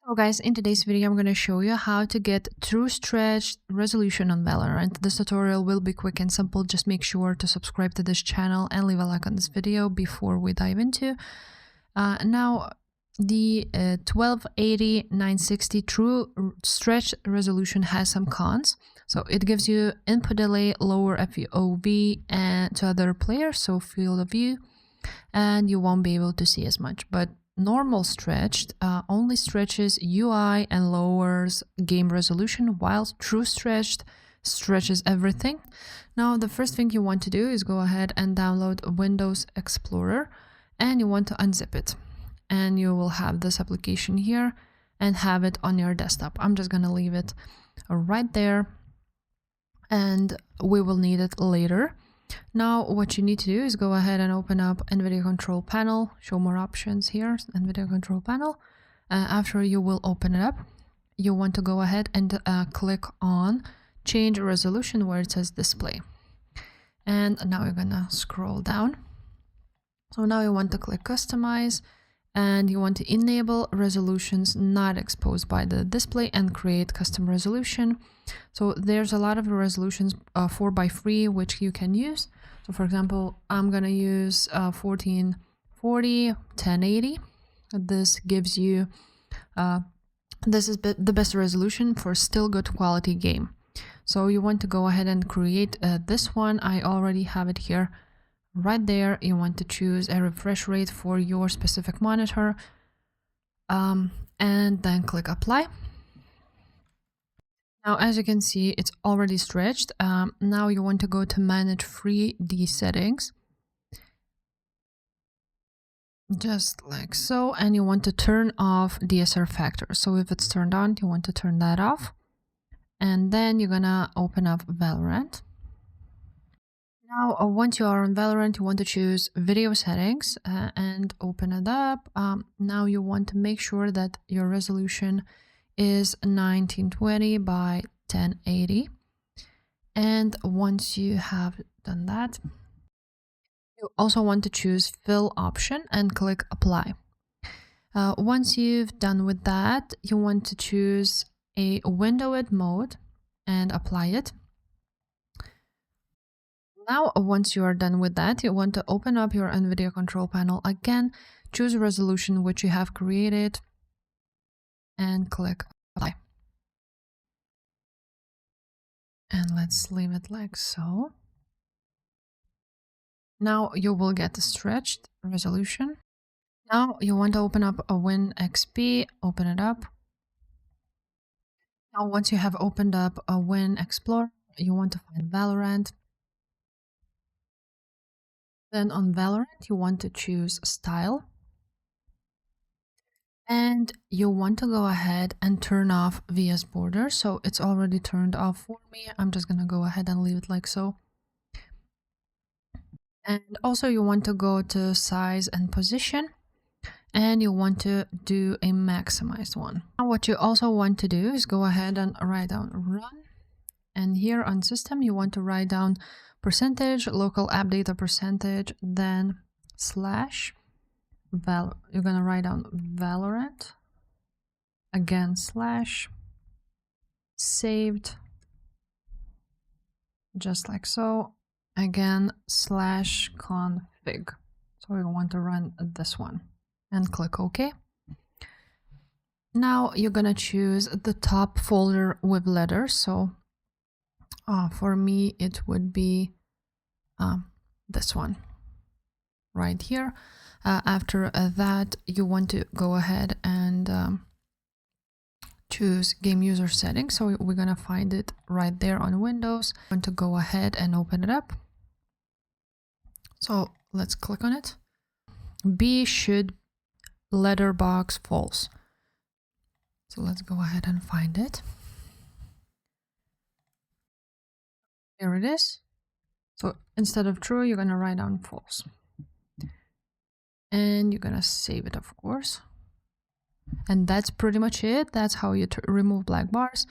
So guys, in today's video I'm going to show you how to get true stretch resolution on Valorant. This tutorial will be quick and simple. Just make sure to subscribe to this channel and leave a like on this video before we dive into. Now the 1280-960 true stretch resolution has some cons. So it gives you input delay, lower FOV and to other players, so field of view, and you won't be able to see as much. But normal stretched only stretches UI and lowers game resolution, while true stretched stretches everything. Now the first thing you want to do is go ahead and download Windows Explorer, and you want to unzip it, and you will have this application here and have it on your desktop. I'm just gonna leave it right there, and we will need it later. Now what you need to do is go ahead and open up NVIDIA control panel, show more options here, NVIDIA control panel. After you will open it up, you want to go ahead and click on change resolution where it says display. And now you're gonna scroll down. So now you want to click customize, and you want to enable resolutions not exposed by the display and create custom resolution. So there's a lot of resolutions 4x3 which you can use. So for example, I'm gonna use 1440 1080. This gives you this is the best resolution for still good quality game. So you want to go ahead and create this one. I already have it here right there. You want to choose a refresh rate for your specific monitor, and then click apply. Now as you can see, it's already stretched. Now you want to go to manage 3D settings, just like so, and you want to turn off DSR factor. So if it's turned on, you want to turn that off, and then you're gonna open up Valorant. Now, once you are on Valorant, you want to choose video settings and open it up. Now you want to make sure that your resolution is 1920 by 1080. And once you have done that, you also want to choose fill option and click apply. Once you've done with that, you want to choose a windowed mode and apply it. Now, once you are done with that, you want to open up your NVIDIA control panel again, choose a resolution which you have created, and click apply. And let's leave it like so. Now you will get a stretched resolution. Now you want to open up a WinXP, open it up. Now once you have opened up a Win Explorer, you want to find Valorant. Then on Valorant, you want to choose style, and you want to go ahead and turn off VS border. So it's already turned off for me. I'm just gonna go ahead and leave it like so. And also you want to go to size and position, and you want to do a maximized one. Now what you also want to do is go ahead and write down run, and here on system you want to write down percentage local app data percentage, then slash you're gonna write down Valorant, again slash saved, just like so, again slash config. So you want to run this one and click OK. Now you're gonna choose the top folder with letters. So for me, it would be this one right here. After that, you want to go ahead and choose GameUserSettings. So we're gonna find it right there on Windows. I want to go ahead and open it up. So let's click on it. bShouldLetterbox false. So let's go ahead and find it. Here it is. So instead of true, you're gonna write down false. And you're gonna save it, of course. And that's pretty much it. That's how you remove black bars.